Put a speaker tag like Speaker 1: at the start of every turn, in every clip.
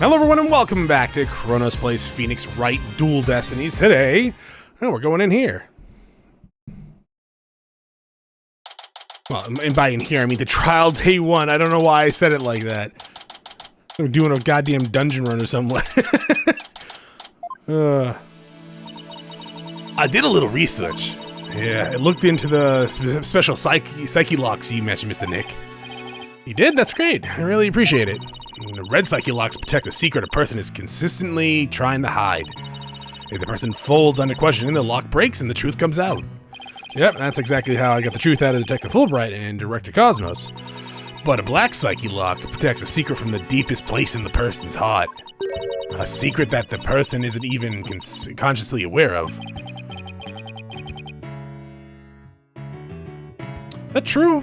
Speaker 1: Hello everyone and welcome back to Chronos plays Phoenix Wright Dual Destinies. Today, we're going in here. Well, and by in here, I mean the trial day one. I don't know why I said it like that. I'm doing a goddamn dungeon run or something. I did a little research. Yeah, I looked into the special psyche locks you mentioned, Mr. Nick. You did? That's great. I really appreciate it. The red psyche locks protect the secret a person is consistently trying to hide. If the person folds under questioning, the lock breaks and the truth comes out. Yep, that's exactly how I got the truth out of Detective Fulbright and Director Cosmos. But a black psyche lock protects a secret from the deepest place in the person's heart. A secret that the person isn't even consciously aware of. Is that true?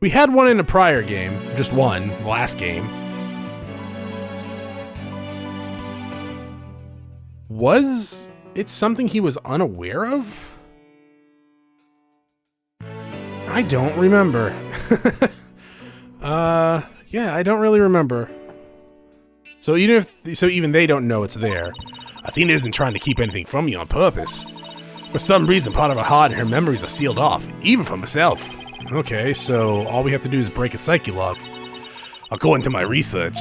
Speaker 1: We had one in a prior game, just one, last game. Was it something he was unaware of? I don't remember. Yeah, I don't really remember. So even they don't know it's there. Athena isn't trying to keep anything from you on purpose. For some reason, part of her heart and her memories are sealed off, even from herself. Okay, so all we have to do is break a psyche lock. According to my research,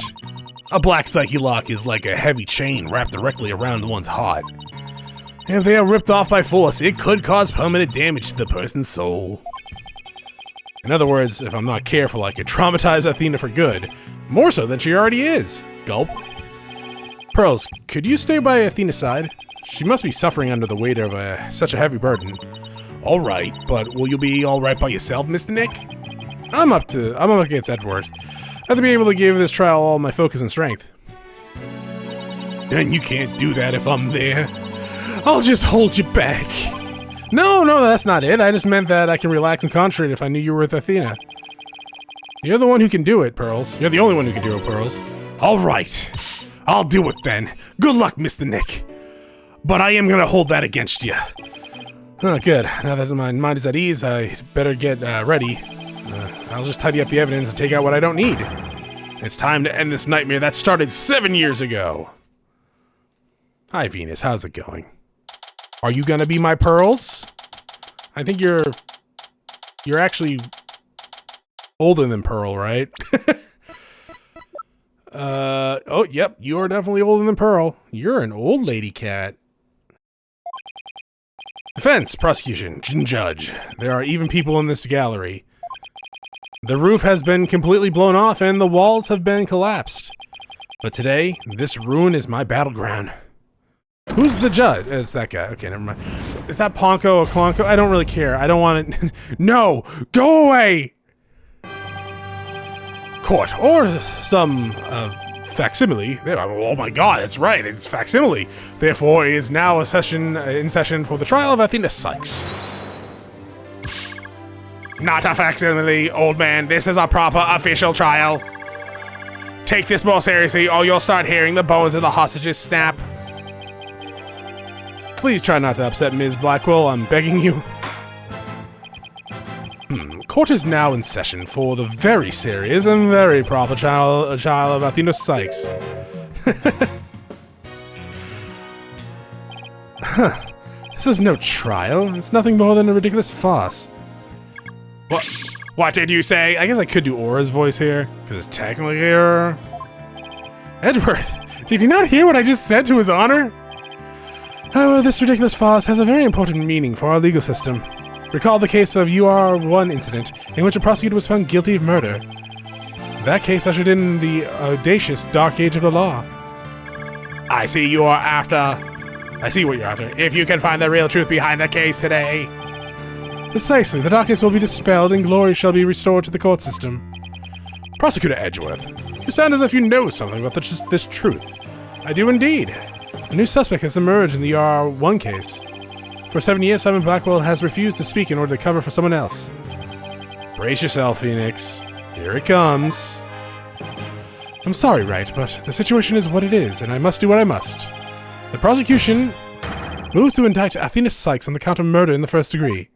Speaker 1: a black psyche lock is like a heavy chain wrapped directly around one's heart. And if they are ripped off by force, it could cause permanent damage to the person's soul. In other words, if I'm not careful, I could traumatize Athena for good, more so than she already is. Gulp. Pearls, could you stay by Athena's side? She must be suffering under the weight of such a heavy burden. Alright, but will you be alright by yourself, Mr. Nick? I'm up against Edwards. I have to be able to give this trial all my focus and strength. And you can't do that if I'm there. I'll just hold you back. No, that's not it. I just meant that I can relax and concentrate if I knew you were with Athena. You're the one who can do it, Pearls. You're the only one who can do it, Pearls. Alright. I'll do it then. Good luck, Mr. Nick. But I am gonna hold that against you. Oh, good. Now that my mind is at ease, I better get ready. I'll just tidy up the evidence and take out what I don't need. It's time to end this nightmare that started 7 years ago. Hi, Venus. How's it going? Are you gonna be my Pearls? I think you're actually older than Pearl, right? Oh, yep. You are definitely older than Pearl. You're an old lady cat. Defense, prosecution, judge. There are even people in this gallery. The roof has been completely blown off and the walls have been collapsed. But today, this ruin is my battleground. Who's the judge? It's that guy. Okay, never mind. Is that Ponko or Clonko? I don't really care. I don't want it. No! Go away! Court, or some facsimile. Oh my god, that's right, it's facsimile. Therefore, it is now in session for the trial of Athena Cykes. Not a facsimile, old man. This is a proper official trial. Take this more seriously, or you'll start hearing the bones of the hostages snap. Please try not to upset Ms. Blackwell, I'm begging you. Court is now in session for the very serious and very proper trial of Athena Cykes. This is no trial. It's nothing more than a ridiculous farce. What did you say? I guess I could do Aura's voice here, because it's technically her. Edgeworth, did you not hear what I just said to his honor? However, this ridiculous farce has a very important meaning for our legal system. Recall the case of UR1 incident, in which a prosecutor was found guilty of murder. That case ushered in the audacious dark age of the law. I see what you're after. If you can find the real truth behind the case today. Precisely, the darkness will be dispelled and glory shall be restored to the court system. Prosecutor Edgeworth, you sound as if you know something about this truth. I do indeed. A new suspect has emerged in the UR1 case. For 7 years, Simon Blackwell has refused to speak in order to cover for someone else. Brace yourself, Phoenix. Here it comes. I'm sorry, Wright, but the situation is what it is, and I must do what I must. The prosecution moves to indict Athena Cykes on the count of murder in the first degree.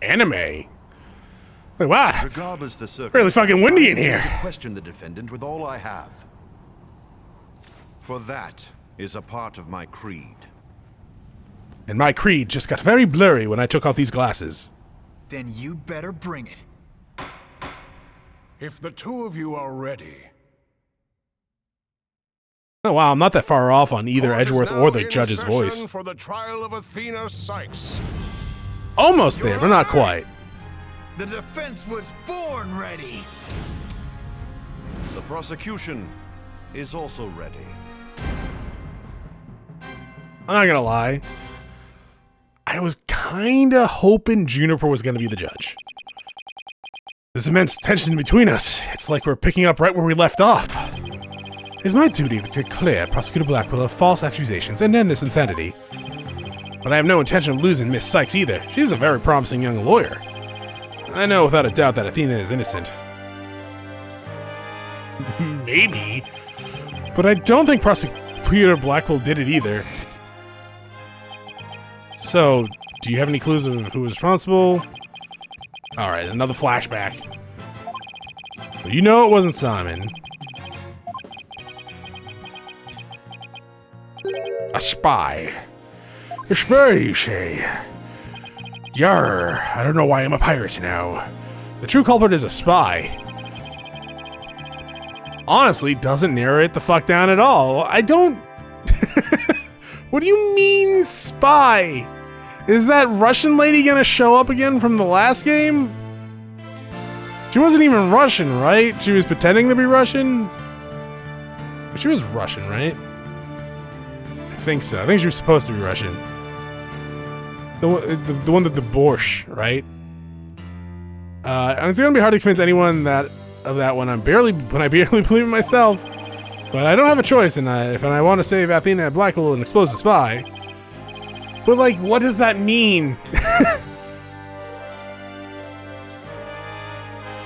Speaker 1: Anime? Like, wow.
Speaker 2: Regardless the circumstance,
Speaker 1: Really fucking windy in
Speaker 2: I
Speaker 1: here.
Speaker 2: intend to question the defendant with all I have. For that is a part of my creed.
Speaker 1: And my creed just got very blurry when I took off these glasses.
Speaker 3: Then you'd better bring it.
Speaker 4: If the two of you are ready.
Speaker 1: Oh wow, I'm not that far off on either
Speaker 4: Court is
Speaker 1: Edgeworth
Speaker 4: now
Speaker 1: or the
Speaker 4: in
Speaker 1: judge's
Speaker 4: session
Speaker 1: voice.
Speaker 4: For the trial of Athena Cykes.
Speaker 1: Almost there, but not quite.
Speaker 3: The defense was born ready.
Speaker 2: The prosecution is also ready.
Speaker 1: I'm not gonna lie. I was kinda hoping Juniper was gonna be the judge. This immense tension between us, it's like we're picking up right where we left off. It is my duty to clear Prosecutor Blackwell of false accusations and end this insanity. But I have no intention of losing Miss Cykes either. She's a very promising young lawyer. I know without a doubt that Athena is innocent. Maybe. But I don't think Prosecutor Blackwell did it either. So, do you have any clues of who was responsible? Alright, another flashback. You know it wasn't Simon. A spy. A spy, you say? Yarr, I don't know why I'm a pirate now. The true culprit is a spy. Honestly, doesn't narrow it the fuck down at all. I don't... What do you mean, spy? Is that Russian lady gonna show up again from the last game? She wasn't even Russian, right? She was pretending to be Russian? She was Russian, right? I think so. I think she was supposed to be Russian. The one that the Borscht, right? It's gonna be hard to convince anyone of that one. I barely believe in myself. But I don't have a choice, and if I want to save Athena Blackwell and expose the spy. But like, what does that mean?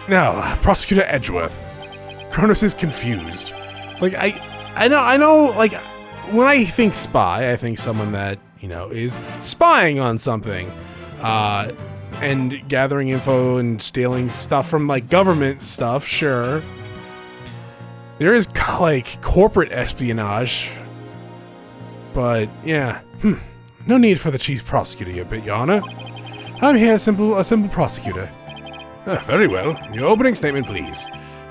Speaker 1: Now, Prosecutor Edgeworth. Chronos is confused. Like, I know, like, when I think spy, I think someone that, you know, is spying on something. And gathering info and stealing stuff from, like, government stuff, sure. There is, like, corporate espionage. But, yeah. No need for the chief prosecutor, Your Honor. I'm here as a simple prosecutor. Very well. Your opening statement, please.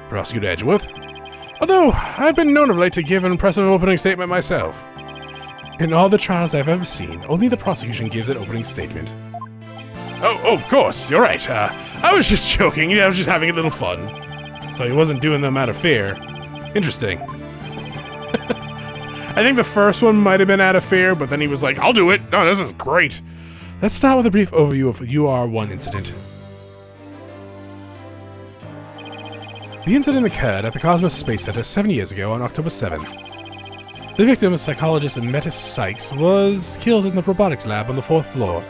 Speaker 1: Prosecutor Edgeworth. Although, I've been known of late to give an impressive opening statement myself. In all the trials I've ever seen, only the prosecution gives an opening statement. Oh, of course, you're right. I was just joking. I was just having a little fun. So he wasn't doing them out of fear. Interesting. I think the first one might have been out of fear, but then he was like, I'll do it. No, this is great. Let's start with a brief overview of UR1 incident. The incident occurred at the Cosmos Space Center 7 years ago on October 7th. The victim, psychologist Athena Cykes, was killed in the robotics lab on the 4th floor.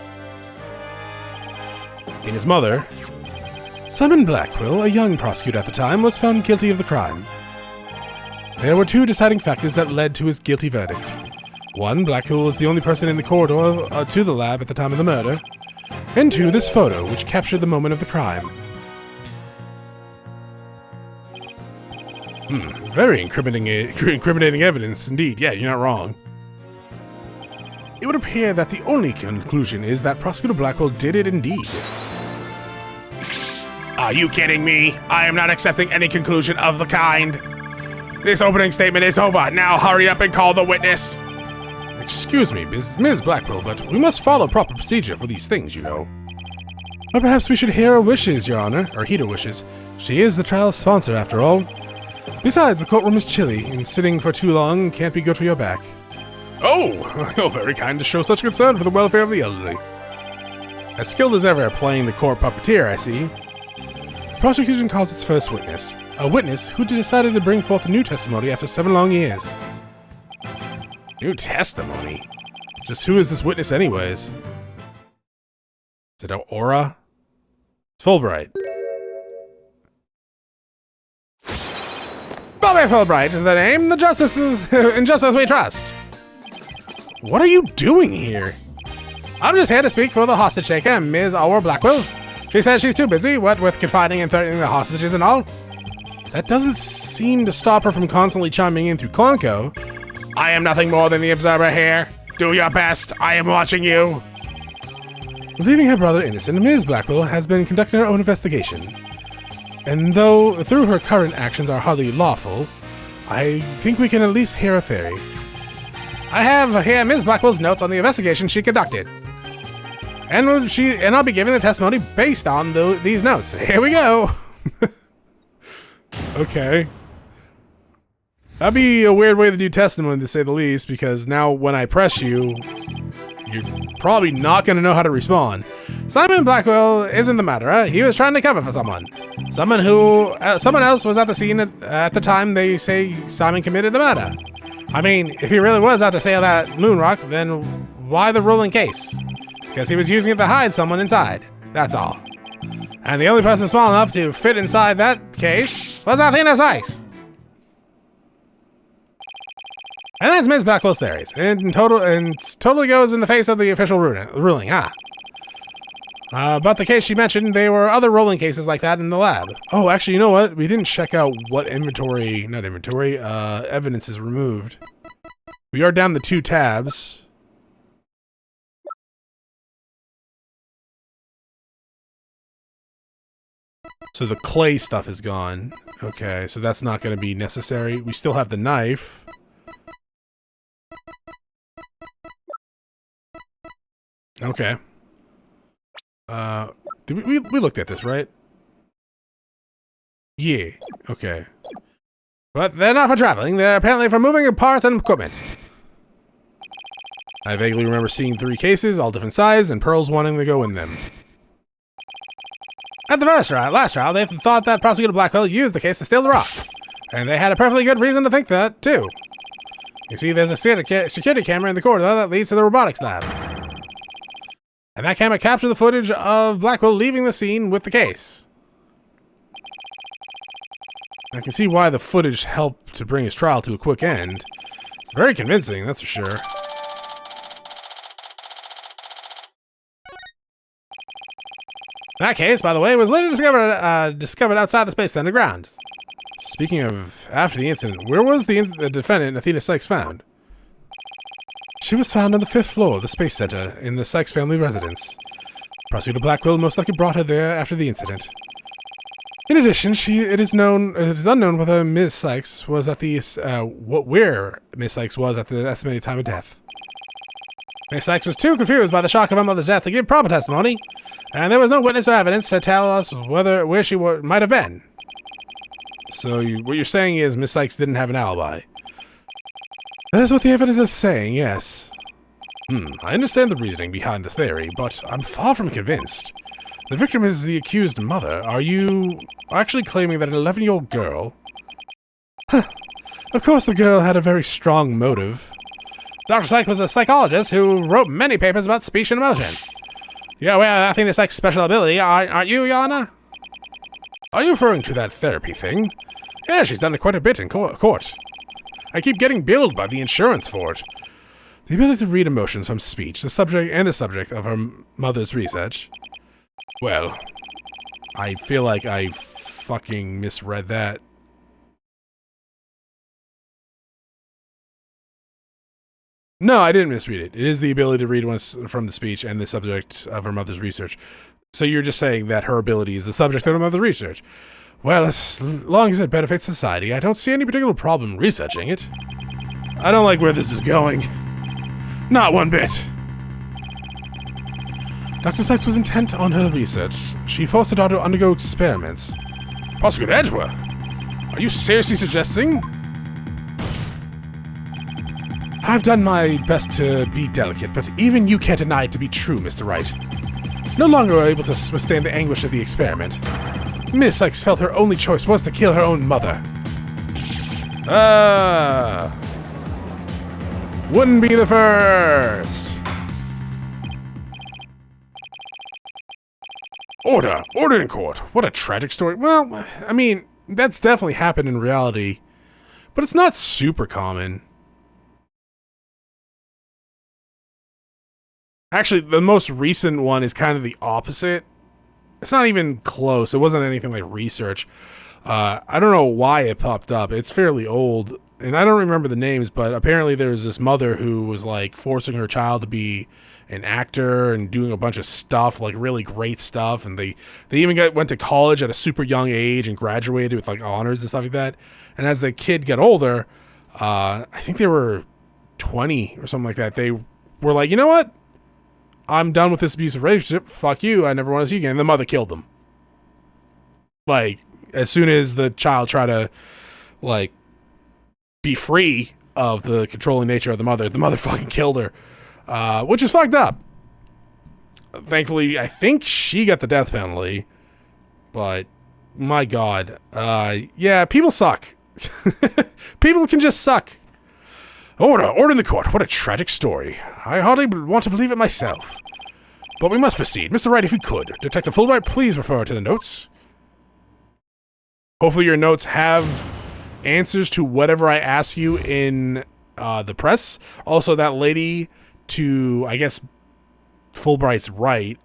Speaker 1: And his mother, Simon Blackwell, a young prosecutor at the time, was found guilty of the crime. There were two deciding factors that led to his guilty verdict. One, Blackwell was the only person in the corridor to the lab at the time of the murder. And two, this photo, which captured the moment of the crime. Very incriminating evidence indeed. Yeah, you're not wrong. It would appear that the only conclusion is that Prosecutor Blackwell did it indeed. Are you kidding me? I am not accepting any conclusion of the kind. This opening statement is over. Now hurry up and call the witness. Excuse me, Ms. Blackwell, but we must follow proper procedure for these things, you know. Or perhaps we should hear her wishes, Your Honor, or heed her wishes. She is the trial's sponsor, after all. Besides, the courtroom is chilly, and sitting for too long can't be good for your back. Oh, you're very kind to show such concern for the welfare of the elderly. As skilled as ever at playing the court puppeteer, I see. The prosecution calls its first witness, a witness who decided to bring forth a new testimony after 7 long years. New testimony? Just who is this witness anyways? Is it Aura? It's Fulbright. Bobby Fulbright, the name, the justices, in justice we trust. What are you doing here? I'm just here to speak for the hostage taker, Ms. Aura Blackwell. She says she's too busy, what with confining and threatening the hostages and all. That doesn't seem to stop her from constantly chiming in through Clonko. I am nothing more than the observer here. Do your best. I am watching you. Leaving her brother innocent, Ms. Blackwell has been conducting her own investigation. And though through her current actions are hardly lawful, I think we can at least hear a theory. I have here Ms. Blackwell's notes on the investigation she conducted. And I'll be giving the testimony based on these notes. Here we go. Okay. That'd be a weird way to do testimony, to say the least, because now when I press you, you're probably not going to know how to respond. Simon Blackwell isn't the matter. He was trying to cover for someone. Someone else was at the scene at the time they say Simon committed the murder. I mean, if he really was out to sail that moon rock, then why the rolling case? Because he was using it to hide someone inside. That's all. And the only person small enough to fit inside that case was Athena Cykes. And that's Ms. Blackwell's theories. And totally goes in the face of the official ruling, huh? But the case she mentioned, there were other rolling cases like that in the lab. Oh, actually, you know what? We didn't check out what evidence is removed. We are down the 2 tabs. So the clay stuff is gone. Okay, so that's not going to be necessary. We still have the knife. Okay. We looked at this, right? Yeah. Okay. But they're not for traveling. They're apparently for moving parts and equipment. I vaguely remember seeing 3 cases, all different size, and Pearls wanting to go in them. At the last trial, they thought that Prosecutor Blackwell used the case to steal the rock. And they had a perfectly good reason to think that, too. You see, there's a security camera in the corridor that leads to the robotics lab. And that camera captured the footage of Blackwell leaving the scene with the case. I can see why the footage helped to bring his trial to a quick end. It's very convincing, that's for sure. That case, by the way, was later discovered outside the Space Center grounds. Speaking of after the incident, where was the defendant, Athena Cykes, found? She was found on the 5th floor of the Space Center in the Cykes family residence. Prosecutor Blackwell most likely brought her there after the incident. In addition, it is unknown whether Ms. Cykes was at where Ms. Cykes was at the estimated time of death. Ms. Cykes was too confused by the shock of her mother's death to give proper testimony, and there was no witness or evidence to tell us where she might have been. So what you're saying is Ms. Cykes didn't have an alibi. That is what the evidence is saying, yes. I understand the reasoning behind this theory, but I'm far from convinced. The victim is the accused mother. Are you actually claiming that an 11-year-old girl... Of course the girl had a very strong motive. Dr. Cykes was a psychologist who wrote many papers about speech and emotion. You're aware of Athena Cykes' special ability, aren't you, Your Honor? Are you referring to that therapy thing? Yeah, she's done it quite a bit in court. I keep getting billed by the insurance for it. The ability to read emotions from speech, the subject of her mother's research. Well, I feel like I fucking misread that. No, I didn't misread it. It is the ability to read ones from the speech and the subject of her mother's research. So you're just saying that her ability is the subject of her mother's research. Well, as long as it benefits society, I don't see any particular problem researching it. I don't like where this is going. Not one bit. Dr. Cykes was intent on her research. She forced her daughter to undergo experiments. Prosecutor Edgeworth, are you seriously suggesting? I've done my best to be delicate, but even you can't deny it to be true, Mr. Wright. No longer able to withstand the anguish of the experiment, Miss Cykes felt her only choice was to kill her own mother. Wouldn't be the first. Order in court. What a tragic story. Well, I mean, that's definitely happened in reality, but it's not super common. Actually, the most recent one is kind of the opposite. It's not even close. It wasn't anything like research. I don't know why it popped up. It's fairly old, and I don't remember the names, but apparently there was this mother who was like forcing her child to be an actor and doing a bunch of stuff, like really great stuff, and they even went to college at a super young age and graduated with like honors and stuff like that. And as the kid got older, I think they were 20 or something like that, they were like, you know what? I'm done with this abusive relationship. Fuck you. I never want to see you again. And the mother killed them. Like, as soon as the child tried to, like, be free of the controlling nature of the mother fucking killed her. Which is fucked up. Thankfully, I think she got the death penalty. But, my God. Yeah, people suck. People can just suck. Order in the court. What a tragic story. I hardly want to believe it myself. But we must proceed. Mr. Wright, if you could. Detective Fulbright, please refer to the notes. Hopefully your notes have answers to whatever I ask you in the press. Also, that lady to, I guess, Fulbright's right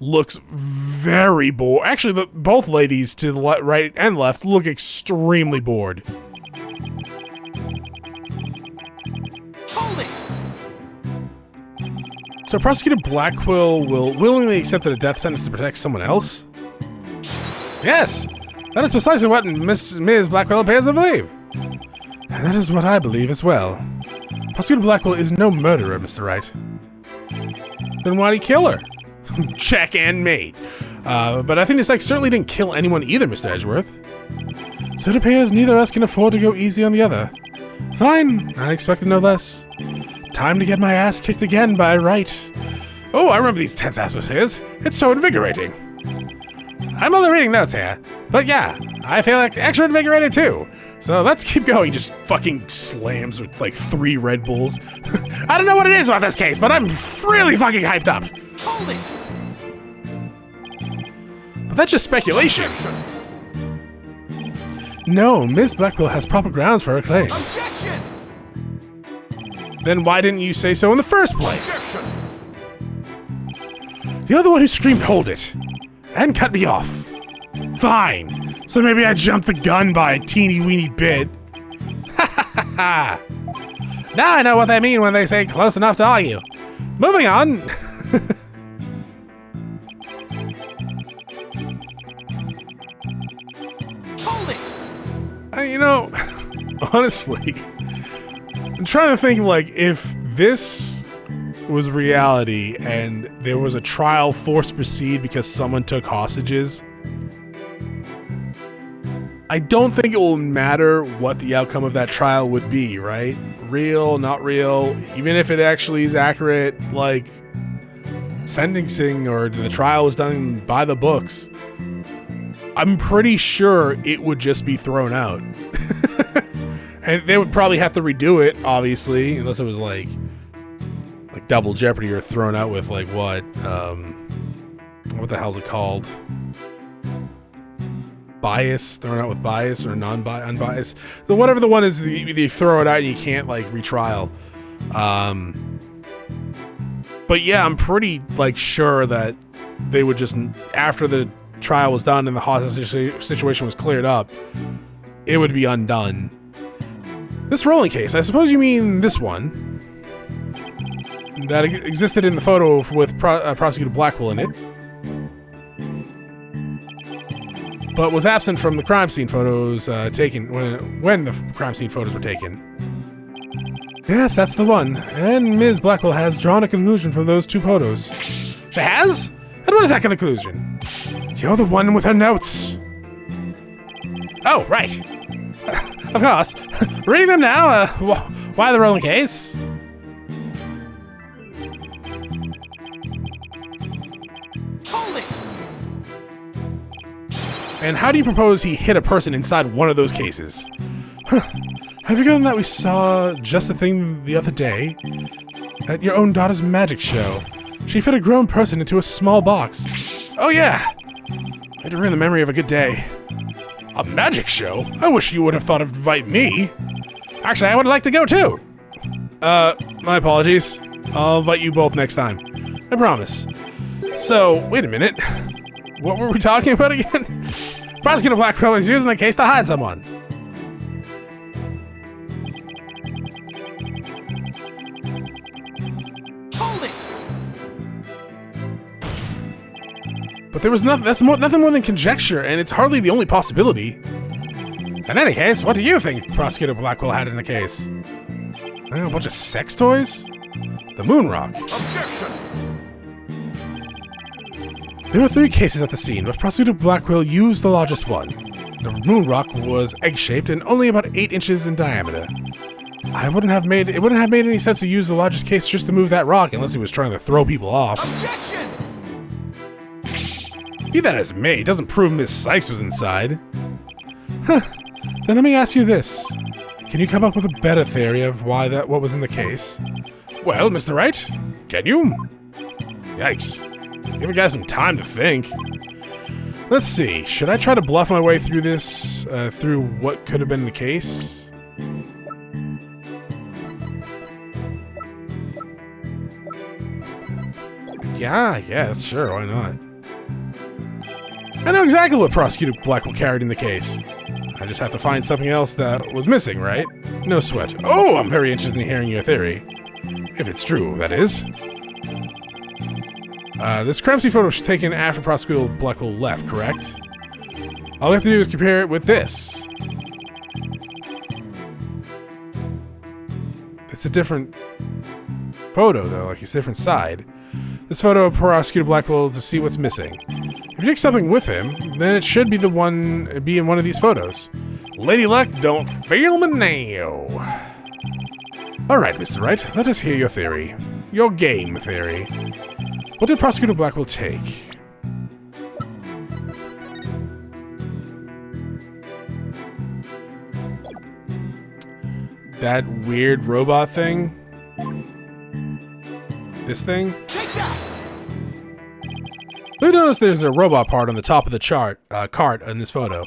Speaker 1: looks very bored. Actually, both ladies to the right and left look extremely bored.
Speaker 3: Hold it!
Speaker 1: So Prosecutor Blackwell will willingly accept a death sentence to protect someone else? Yes! That is precisely what Ms. Blackwell appears to believe. And that is what I believe as well. Prosecutor Blackwell is no murderer, Mr. Wright. Then why'd he kill her? Check and mate. But Athena Cykes certainly didn't kill anyone either, Mr. Edgeworth. So it appears neither of us can afford to go easy on the other. Fine, I expected no less. Time to get my ass kicked again by Wright. Oh, I remember these tense atmospheres. It's so invigorating. I'm only reading notes here, but yeah, I feel like extra invigorated too. So let's keep going. He just fucking slams with like 3 Red Bulls. I don't know what it is about this case, but I'm really fucking hyped up.
Speaker 3: Hold it!
Speaker 1: But that's just speculation. No, Ms. Blackwell has proper grounds for her claims.
Speaker 3: Objection!
Speaker 1: Then why didn't you say so in the first place?
Speaker 3: Objection!
Speaker 1: You're the one who screamed, hold it, and cut me off. Fine. So maybe I jumped the gun by a teeny weeny bit. Ha ha ha ha. Now I know what they mean when they say close enough to argue. Moving on.
Speaker 3: Hold it!
Speaker 1: You know, honestly, I'm trying to think, like, if this was reality and there was a trial forced to proceed because someone took hostages, I don't think it will matter what the outcome of that trial would be, right? Real, not real, even if it actually is accurate, like, sentencing or the trial was done by the books, I'm pretty sure it would just be thrown out. And they would probably have to redo it, obviously, unless it was like double jeopardy or thrown out with like what the hell's it called? Bias, thrown out with bias or unbiased. So whatever the one is, you throw it out and you can't like retrial. But yeah, I'm pretty like sure that they would just, after the trial was done and the hostage situation was cleared up, it would be undone. This rolling case, I suppose you mean this one that existed in the photo with Prosecutor Blackwell in it, but was absent from the crime scene photos taken when the crime scene photos were taken. Yes, that's the one. And Ms. Blackwell has drawn a conclusion from those 2 photos. She has? And what is that conclusion? You're the one with her notes. Oh, right. Of course. Reading them now. Why the rolling case?
Speaker 3: Hold it!
Speaker 1: And how do you propose he hit a person inside one of those cases? Have you forgotten that we saw just a thing the other day? At your own daughter's magic show. She fit a grown person into a small box. Oh yeah! Way to ruin the memory of a good day. A magic show? I wish you would have thought of invite me. Actually, I would like to go too. My apologies. I'll invite you both next time. I promise. So, wait a minute. What were we talking about again? Prosecutor Blackwell was using the case to hide someone.
Speaker 3: Hold it!
Speaker 1: But there was nothing. That's nothing more than conjecture, and it's hardly the only possibility. In any case, what do you think Prosecutor Blackwell had in the case? I don't know, a bunch of sex toys? The moon rock.
Speaker 4: Objection!
Speaker 1: There were 3 cases at the scene, but Prosecutor Blackwell used the largest one. The moon rock was egg-shaped and only about 8 inches in diameter. It wouldn't have made any sense to use the largest case just to move that rock unless he was trying to throw people off.
Speaker 3: Objection!
Speaker 1: Be that as it may, it doesn't prove Miss Cykes was inside. Huh. Then let me ask you this. Can you come up with a better theory of what was in the case? Well, Mr. Wright, can you? Yikes. Give a guy some time to think. Let's see. Should I try to bluff my way through this, through what could have been the case? Yeah, I guess. Sure, why not? I know exactly what Prosecutor Blackwell carried in the case. I just have to find something else that was missing, right? No sweat. Oh, I'm very interested in hearing your theory. If it's true, that is. This crime scene photo was taken after Prosecutor Blackwell left, correct? All we have to do is compare it with this. It's a different photo, though, like it's a different side. This photo of Prosecutor Blackwell to see what's missing. If you take something with him, then it should be in one of these photos. Lady Luck, don't fail me now. Alright, Mr. Wright, let us hear your theory. Your game theory. What did Prosecutor Blackwell take? That weird robot thing? This thing?
Speaker 3: Take that!
Speaker 1: We notice there's a robot part on the top of the cart in this photo.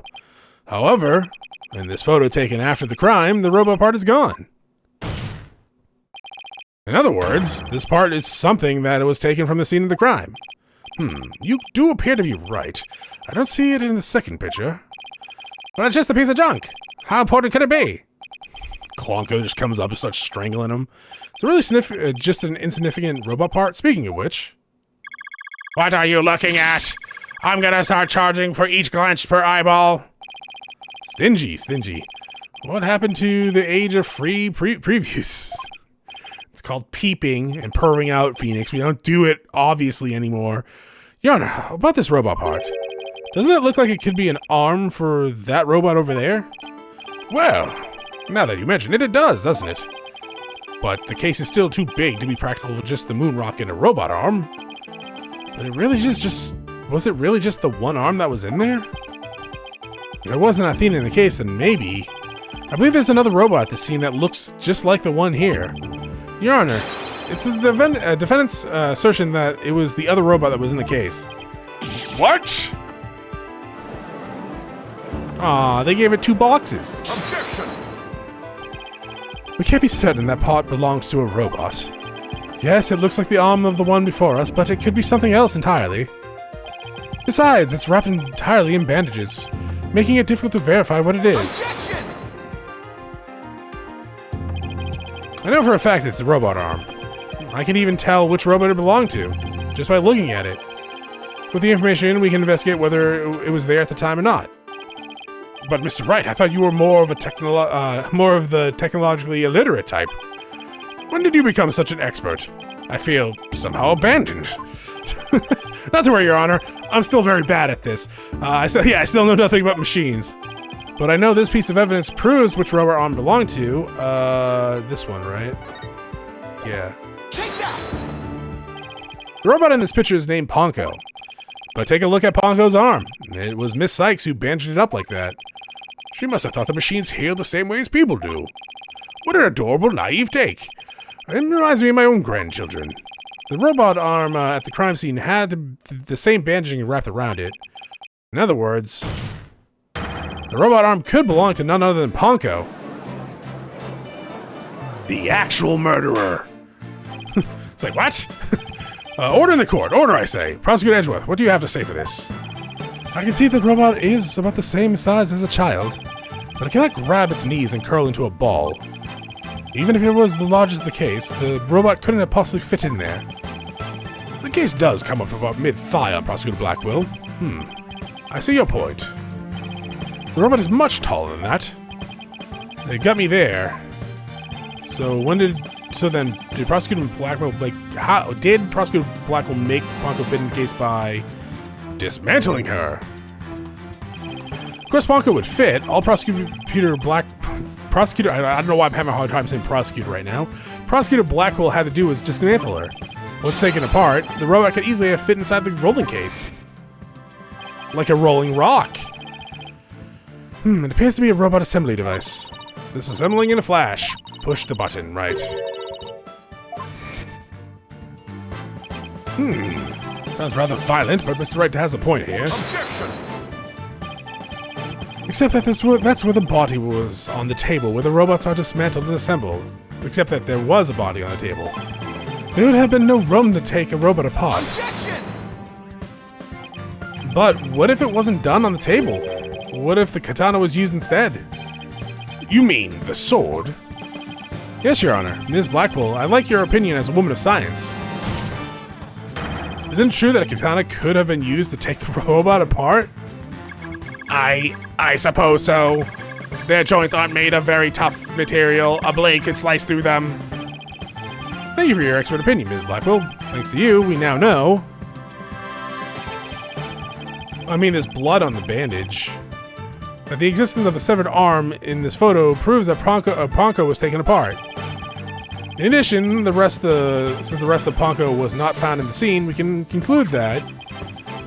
Speaker 1: However, in this photo taken after the crime, the robot part is gone. In other words, this part is something that was taken from the scene of the crime. You do appear to be right. I don't see it in the second picture. But it's just a piece of junk. How important could it be? Klonko just comes up and starts strangling him. It's really just an insignificant robot part. Speaking of which... What are you looking at? I'm gonna start charging for each glance per eyeball. Stingy, stingy. What happened to the age of free previews? It's called peeping and purring out, Phoenix. We don't do it, obviously, anymore. Your Honor, about this robot part. Doesn't it look like it could be an arm for that robot over there? Well, now that you mention it, it does, doesn't it? But the case is still too big to be practical for just the moon rock and a robot arm. But it really was it really just the one arm that was in there? If it wasn't Athena in the case, then maybe. I believe there's another robot at the scene that looks just like the one here. Your Honor, it's the defendant's assertion that it was the other robot that was in the case. What? Aw, they gave it 2 boxes.
Speaker 4: Objection!
Speaker 1: We can't be certain that part belongs to a robot. Yes, it looks like the arm of the one before us, but it could be something else entirely. Besides, it's wrapped entirely in bandages, making it difficult to verify what it is.
Speaker 3: Objection!
Speaker 1: I know for a fact it's a robot arm. I can even tell which robot it belonged to, just by looking at it. With the information, we can investigate whether it was there at the time or not. But Mr. Wright, I thought you were more of the technologically illiterate type. When did you become such an expert? I feel somehow abandoned. Not to worry, Your Honor. I'm still very bad at this. I still know nothing about machines. But I know this piece of evidence proves which robot arm belonged to. This one, right? Yeah.
Speaker 3: Take that!
Speaker 1: The robot in this picture is named Ponko. But take a look at Ponko's arm. It was Miss Cykes who bandaged it up like that. She must have thought the machines heal the same way as people do. What an adorable, naive take. It reminds me of my own grandchildren. The robot arm at the crime scene had the same bandaging wrapped around it. In other words, the robot arm could belong to none other than Ponko. The actual murderer. It's like, what? Order in the court. Order, I say. Prosecutor Edgeworth, what do you have to say for this? I can see the robot is about the same size as a child, but it cannot grab its knees and curl into a ball. Even if it was the largest of the case, the robot couldn't have possibly fit in there. The case does come up about mid-thigh on Prosecutor Blackwell. I see your point. The robot is much taller than that. They got me there. So then, did Prosecutor Blackwell, did Prosecutor Blackwell make Ponko fit in the case by dismantling her? Of course, Ponko would fit. All Prosecutor, I don't know why I'm having a hard time saying Prosecutor right now. Prosecutor Blackwell had to do was dismantle her. Once taken apart, the robot could easily have fit inside the rolling case. Like a rolling rock. It appears to be a robot assembly device. Disassembling in a flash. Push the button, right. Sounds rather violent, but Mr. Wright has a point here.
Speaker 4: Objection!
Speaker 1: Except that that's where the body was, on the table, where the robots are dismantled and assembled. Except that there was a body on the table. There would have been no room to take a robot apart.
Speaker 3: Objection!
Speaker 1: But what if it wasn't done on the table? What if the katana was used instead? You mean the sword? Yes, Your Honor. Ms. Blackwell, I'd like your opinion as a woman of science. Isn't it true that a katana could have been used to take the robot apart? I suppose so. Their joints aren't made of very tough material. A blade could slice through them. Thank you for your expert opinion, Ms. Blackwell. Thanks to you, we now know. I mean, there's blood on the bandage. That the existence of a severed arm in this photo proves that Ponko was taken apart. In addition, since the rest of Ponko was not found in the scene, we can conclude that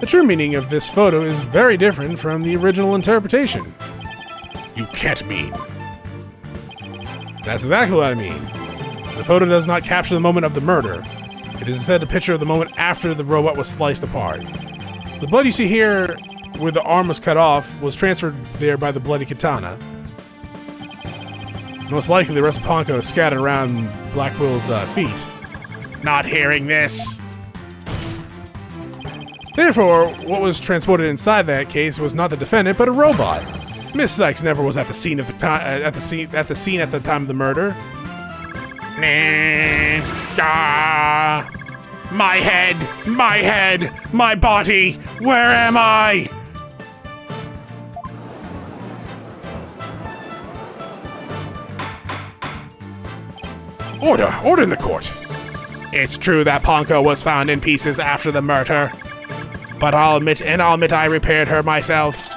Speaker 1: the true meaning of this photo is very different from the original interpretation. You can't mean. That's exactly what I mean. The photo does not capture the moment of the murder. It is instead a picture of the moment after the robot was sliced apart. The blood you see here, where the arm was cut off, was transferred there by the bloody katana. Most likely the rest of Ponko is scattered around Blackwell's feet. Not hearing this! Therefore, what was transported inside that case was not the defendant, but a robot. Miss Cykes never was at the scene at the time of the murder. My head, my body, where am I? Order in the court. It's true that Ponko was found in pieces after the murder, but I'll admit I repaired her myself.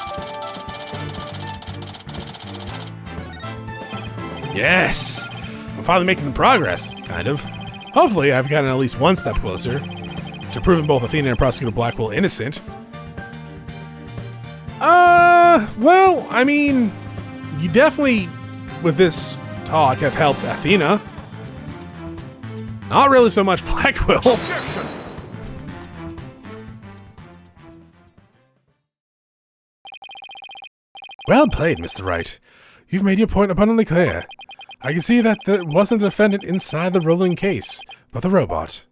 Speaker 1: Yes, I'm finally making some progress, kind of. Hopefully, I've gotten at least one step closer to proving both Athena and Prosecutor Blackwell innocent. Well, I mean, you definitely, with this talk, have helped Athena. Not really so much Blackwell.
Speaker 4: Objection!
Speaker 1: Well played, Mr. Wright. You've made your point abundantly clear. I can see that there wasn't a defendant inside the rolling case, but the robot.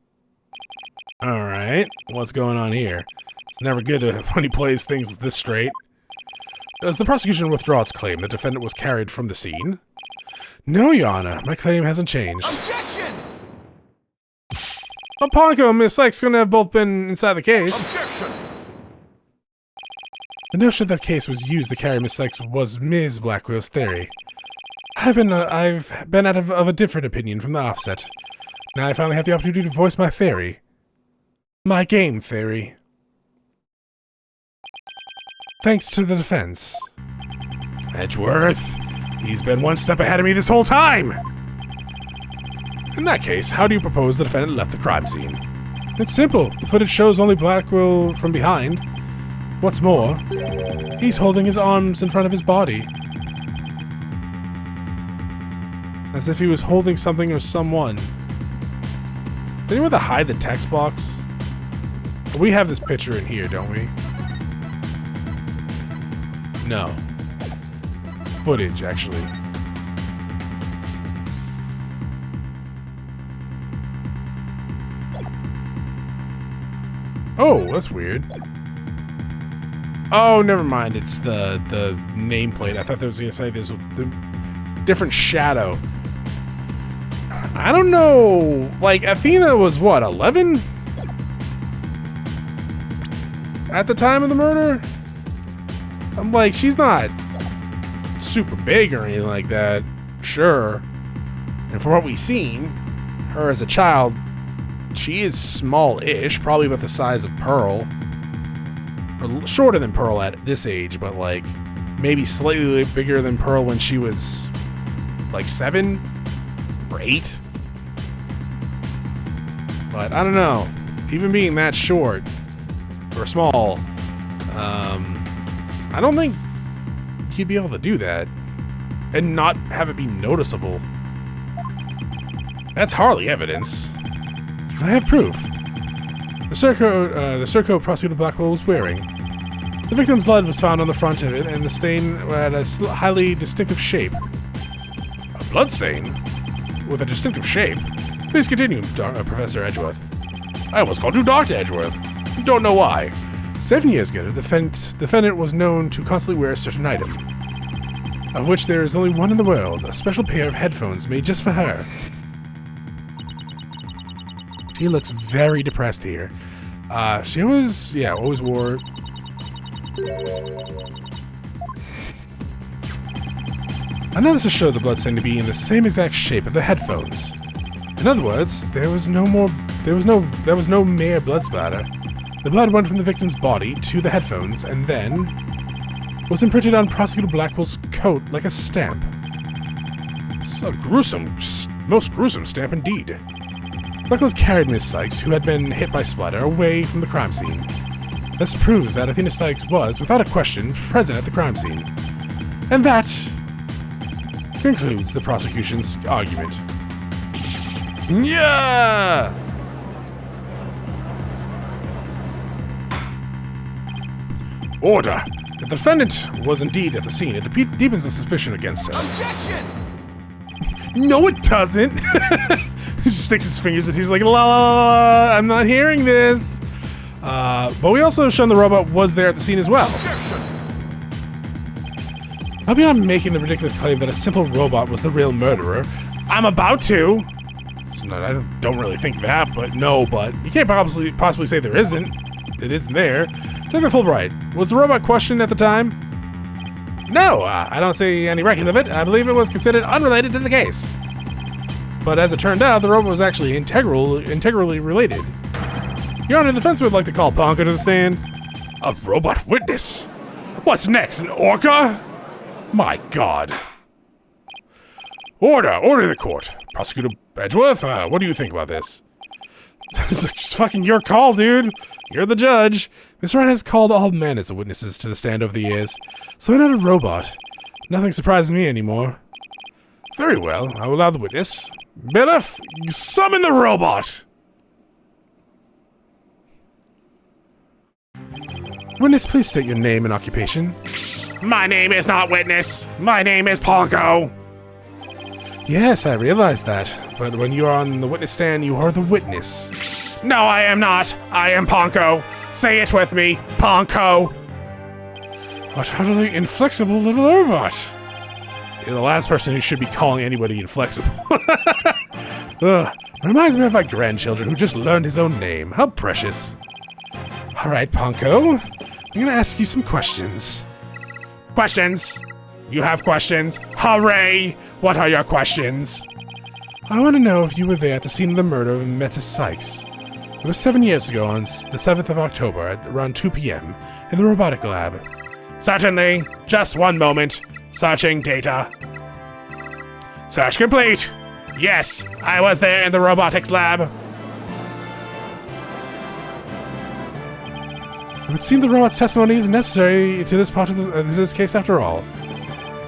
Speaker 1: Alright, what's going on here? It's never good when he plays things this straight. Does the prosecution withdraw its claim the defendant was carried from the scene? No, Your Honor, my claim hasn't changed.
Speaker 3: Objection!
Speaker 1: But Ponko and Miss Cykes couldn't have both been inside the case.
Speaker 4: Objection!
Speaker 1: The notion that the case was used to carry Miss Cykes was Ms. Blackwell's theory. I've been out of a different opinion from the offset. Now I finally have the opportunity to voice my theory. My game theory. Thanks to the defense. Edgeworth, he's been one step ahead of me this whole time! In that case, how do you propose the defendant left the crime scene? It's simple. The footage shows only Blackwell from behind. What's more, he's holding his arms in front of his body. As if he was holding something or someone. Did anyone hide the text box? We have this picture in here, don't we? No. Footage, actually. Oh, that's weird. Oh, never mind. It's the nameplate. I thought there was going to say there's the different shadow. I don't know. Like, Athena was what, 11? At the time of the murder? I'm like, she's not super big or anything like that. Sure. And from what we've seen, her as a child, she is small-ish, probably about the size of Pearl. Or shorter than Pearl at this age, but like maybe slightly bigger than Pearl when she was like 7 or 8. But I don't know. Even being that short or small, I don't think you'd be able to do that and not have it be noticeable. That's hardly evidence. I have proof. The surcoat Prosecutor Blackwell was wearing. The victim's blood was found on the front of it, and the stain had a highly distinctive shape. A blood stain? With a distinctive shape? Please continue, Professor Edgeworth. I almost called you Dr. Edgeworth. Don't know why. 7 years ago, the defendant was known to constantly wear a certain item, of which there is only one in the world, a special pair of headphones made just for her. She looks very depressed here. She always wore... Analysis showed the bloodstain to be in the same exact shape of the headphones. In other words, there was no mere blood splatter. The blood went from the victim's body to the headphones, and then was imprinted on Prosecutor Blackwell's coat like a stamp. It's a gruesome, most gruesome stamp indeed. Blackwell carried Miss Cykes, who had been hit by splatter, away from the crime scene. This proves that Athena Cykes was, without a question, present at the crime scene. And that concludes the prosecution's argument. Yeah! Order! The defendant was indeed at the scene. It deepens the suspicion against her.
Speaker 3: Objection!
Speaker 1: No, it doesn't! He just sticks his fingers and he's like, la la la, I'm not hearing this. But we also shown the robot was there at the scene as well.
Speaker 3: Objection!
Speaker 1: I'll be on making the ridiculous claim that a simple robot was the real murderer. I'm about to. I don't really think that, but no, but you can't possibly say there isn't. It isn't there. Dr. Fulbright, was the robot questioned at the time? No, I don't see any record of it. I believe it was considered unrelated to the case. But as it turned out, the robot was actually integrally related. Your Honor, the defense would like to call Ponka to the stand. A robot witness? What's next, an orca? My God. Order the court. Prosecutor Edgeworth, what do you think about this? It's fucking your call, dude. You're the judge. Miss Wright has called all men as witnesses to the stand over the years, so I'm not a robot. Nothing surprises me anymore. Very well, I will allow the witness. Bailiff, summon the robot! Witness, please state your name and occupation. My name is not Witness. My name is Ponko. Yes, I realize that. But when you are on the witness stand, you are the witness. No, I am not. I am Ponko. Say it with me, Ponko. What utterly inflexible little robot. You're the last person who should be calling anybody inflexible. Ugh. Reminds me of my grandchildren who just learned his own name. How precious. All right, Ponko. I'm gonna ask you some questions. Questions? You have questions? Hooray! What are your questions? I want to know if you were there at the scene of the murder of Athena Cykes. It was 7 years ago on the 7th of October at around 2 p.m. in the robotic lab. Certainly. Just one moment. Searching data. Search complete. Yes, I was there in the robotics lab. It would seem the robot's testimony is necessary to this part of this case after all.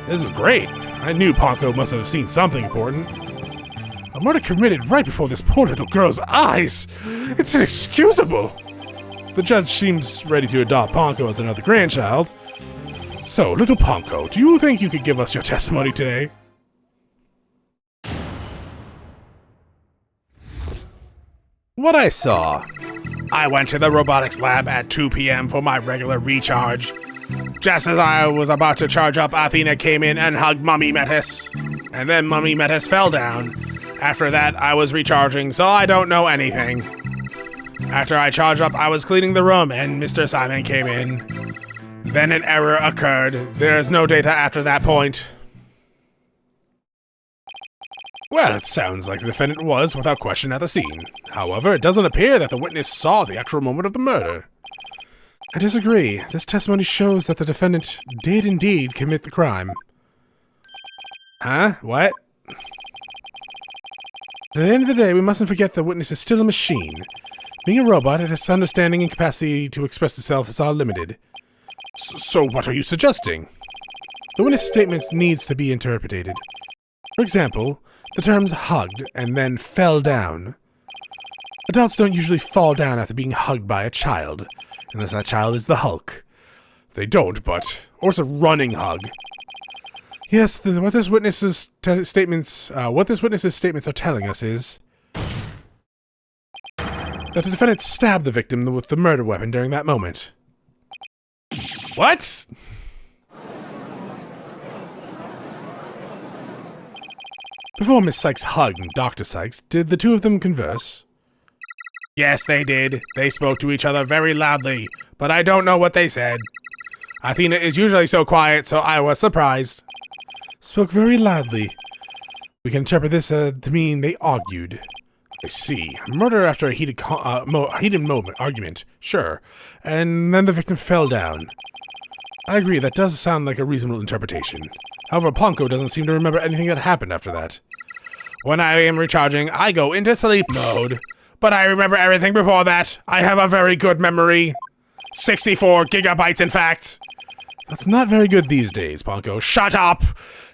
Speaker 1: This is great. I knew Ponko must have seen something important. A murder committed right before this poor little girl's eyes. It's inexcusable. The judge seems ready to adopt Ponko as another grandchild. So, little Ponko, do you think you could give us your testimony today? What I saw. I went to the robotics lab at 2 p.m. for my regular recharge. Just as I was about to charge up, Athena came in and hugged Mummy Metis. And then Mummy Metis fell down. After that, I was recharging, so I don't know anything. After I charged up, I was cleaning the room and Mr. Simon came in. Then an error occurred. There is no data after that point. Well, it sounds like the defendant was, without question, at the scene. However, it doesn't appear that the witness saw the actual moment of the murder. I disagree. This testimony shows that the defendant did indeed commit the crime. Huh? What? At the end of the day, we mustn't forget the witness is still a machine. Being a robot, its understanding and capacity to express itself is all limited. So what are you suggesting? The witness' statement needs to be interpreted. For example, the terms hugged and then fell down. Adults don't usually fall down after being hugged by a child, unless that child is the Hulk. They don't, but... or it's a running hug. Yes, what this witness's statements are telling us is that the defendant stabbed the victim with the murder weapon during that moment. What? Before Miss Cykes hugged Dr. Cykes, did the two of them converse? Yes, they did. They spoke to each other very loudly, but I don't know what they said. Athena is usually so quiet, so I was surprised. Spoke very loudly. We can interpret this to mean they argued. I see. Murder after a heated argument. Sure. And then the victim fell down. I agree, that does sound like a reasonable interpretation. However, Ponko doesn't seem to remember anything that happened after that. When I am recharging, I go into sleep mode. But I remember everything before that. I have a very good memory. 64 gigabytes, in fact. That's not very good these days, Ponko. Shut up!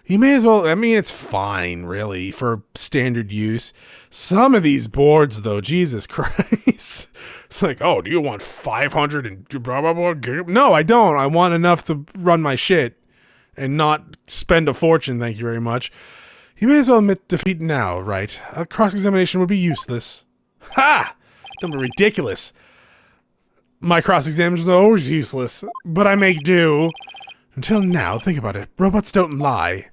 Speaker 1: You may as well, I mean, it's fine, really, for standard use. Some of these boards, though, Jesus Christ. It's like, oh, do you want 500 and blah, blah, blah? No, I don't. I want enough to run my shit and not spend a fortune, thank you very much. You may as well admit defeat now, right? A cross-examination would be useless. Ha! Don't be ridiculous. My cross-examinations are always useless, but I make do. Until now, think about it. Robots don't lie.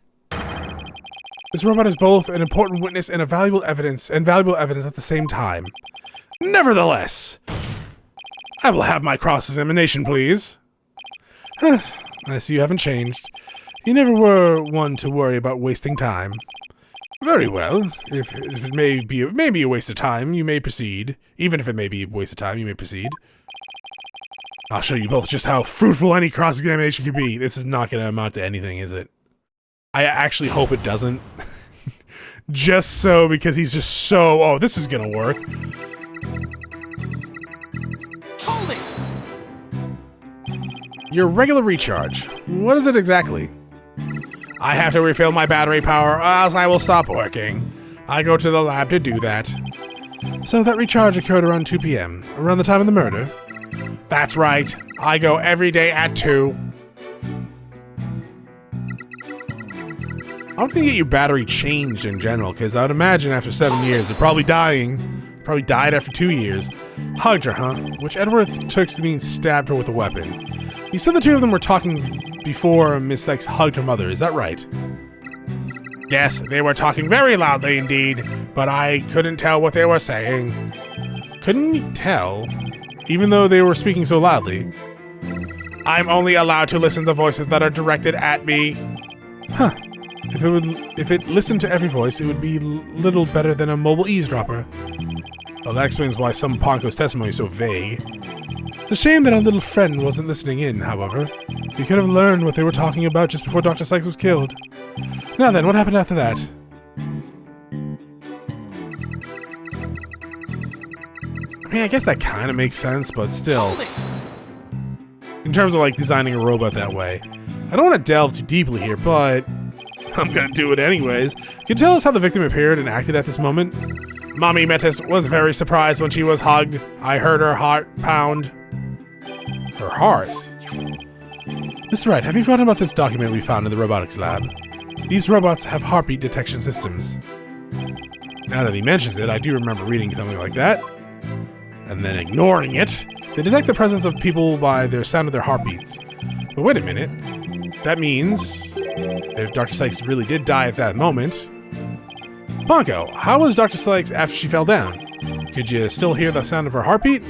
Speaker 1: This robot is both an important witness and valuable evidence at the same time. Nevertheless, I will have my cross-examination, please. I see you haven't changed. You never were one to worry about wasting time. Very well. If it may be a waste of time, you may proceed. Even if it may be a waste of time, you may proceed. I'll show you both just how fruitful any cross-examination can be. This is not going to amount to anything, is it? I actually hope it doesn't. Just so, because he's just so... oh, this is going to work.
Speaker 3: Hold it!
Speaker 1: Your regular recharge. What is it exactly? I have to refill my battery power, or else I will stop working. I go to the lab to do that. So that recharge occurred around 2 p.m., around the time of the murder? That's right. I go every day at 2. How can you get your battery changed in general? Because I would imagine after 7 years, they're probably dying. Probably died after 2 years. Hugged her, huh? Which Edward took to mean stabbed her with a weapon. You said the two of them were talking before Miss Cykes hugged her mother, is that right? Yes, they were talking very loudly indeed, but I couldn't tell what they were saying. Couldn't you tell? Even though they were speaking so loudly. I'm only allowed to listen to voices that are directed at me. Huh. If it listened to every voice, it would be little better than a mobile eavesdropper. Well, that explains why some Ponko's testimony is so vague. It's a shame that our little friend wasn't listening in, however. We could have learned what they were talking about just before Dr. Cykes was killed. Now then, what happened after that? I mean, I guess that kind of makes sense, but still. In terms of, like, designing a robot that way. I don't want to delve too deeply here, but I'm gonna do it anyways. Can you tell us how the victim appeared and acted at this moment? Mommy Metis was very surprised when she was hugged. I heard her heart pound. Her heart? Mr. Wright, have you forgotten about this document we found in the robotics lab? These robots have heartbeat detection systems. Now that he mentions it, I do remember reading something like that. and then ignoring it, they detect the presence of people by their sound of their heartbeats. But wait a minute. That means, if Dr. Cykes really did die at that moment... Ponko, how was Dr. Cykes after she fell down? Could you still hear the sound of her heartbeat?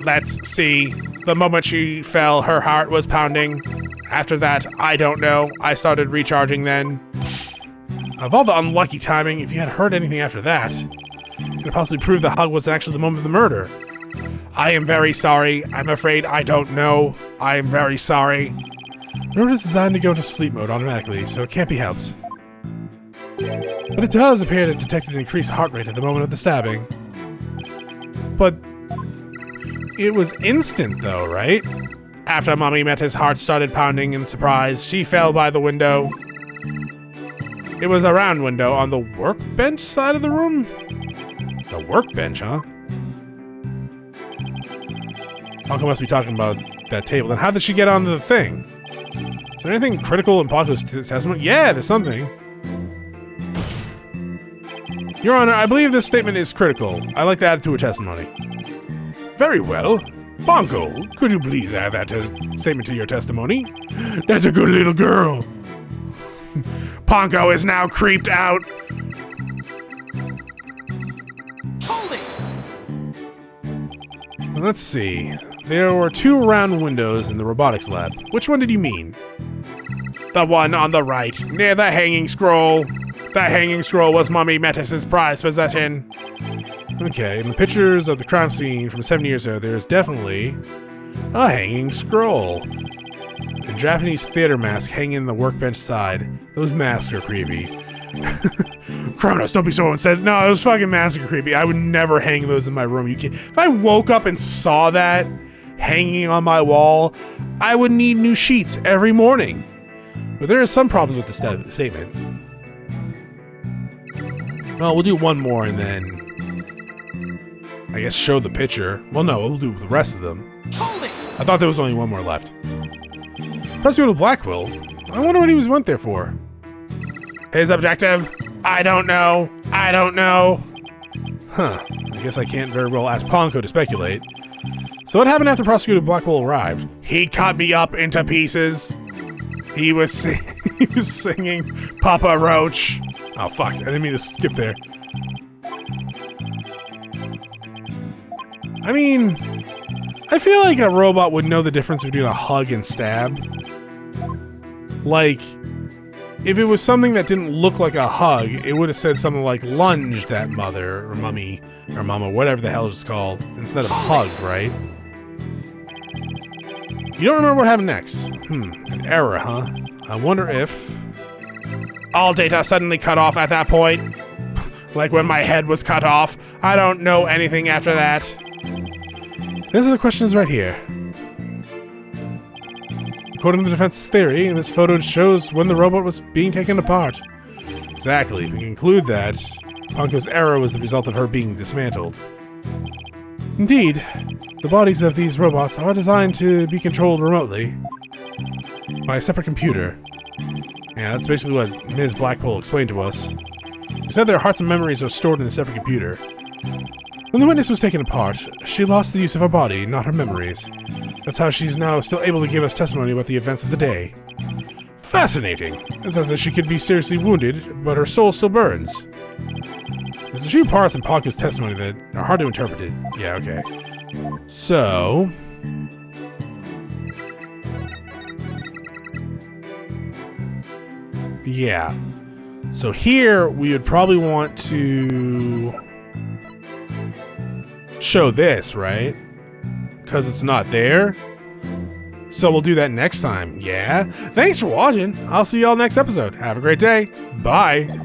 Speaker 1: Let's see. The moment she fell, her heart was pounding. After that, I don't know. I started recharging then. Of all the unlucky timing, if you had heard anything after that, it could possibly prove the hug was actually the moment of the murder. I am very sorry. I'm afraid I don't know. I am very sorry. The robot is designed to go into sleep mode automatically, so it can't be helped. But it does appear to detect an increased heart rate at the moment of the stabbing. But it was instant though, right? After Mommy met his heart started pounding in surprise, she fell by the window. It was a round window on the workbench side of the room? The workbench, huh? Ponko must be talking about that table. Then how did she get onto the thing? Is there anything critical in Ponko's testimony? Yeah, there's something. Your Honor, I believe this statement is critical. I'd like to add it to her testimony. Very well. Ponko, could you please add that statement to your testimony? That's a good little girl. Ponko is now creeped out.
Speaker 3: Hold it!
Speaker 1: Let's see. There were 2 round windows in the robotics lab. Which one did you mean? The one on the right, near the hanging scroll. The hanging scroll was Mummy Metis's prized possession. Okay, in the pictures of the crime scene from 7 years ago, there is definitely a hanging scroll. A Japanese theater mask hanging in the workbench side. Those masks are creepy. Chronos, don't be so says, no, those fucking masks are creepy. I would never hang those in my room. You can't. If I woke up and saw that hanging on my wall, I would need new sheets every morning. But there are some problems with the statement. Well, we'll do one more and then I guess show the picture. Well, no, we'll do the rest of them.
Speaker 3: Hold it!
Speaker 1: I thought there was only one more left. Prosecutor Blackwell. I wonder what he went there for. His objective? I don't know. I don't know. Huh. I guess I can't very well ask Ponko to speculate. So what happened after Prosecutor Blackwell arrived? He cut me up into pieces. He was singing Papa Roach. Oh, fuck. I didn't mean to skip there. I mean, I feel like a robot would know the difference between a hug and stab. Like, if it was something that didn't look like a hug, it would have said something like lunged at mother or mummy or mama, whatever the hell it's called, instead of hugged, right? You don't remember what happened next? An error, huh? I wonder if... All data suddenly cut off at that point. Like when my head was cut off. I don't know anything after that. This is the questions right here. According to the defense's theory, this photo shows when the robot was being taken apart. Exactly. We can conclude that Ponko's error was the result of her being dismantled. Indeed, the bodies of these robots are designed to be controlled remotely by a separate computer. Yeah, that's basically what Ms. Blackwell explained to us. She said their hearts and memories are stored in a separate computer. When the witness was taken apart, she lost the use of her body, not her memories. That's how she's now still able to give us testimony about the events of the day. Fascinating. It says that she could be seriously wounded, but her soul still burns. There's a few parts in Ponko's testimony that are hard to interpret. Yeah, okay. So... yeah. So here, we would probably want to show this, right? Because it's not there. So we'll do that next time, yeah? Thanks for watching. I'll see y'all next episode. Have a great day. Bye.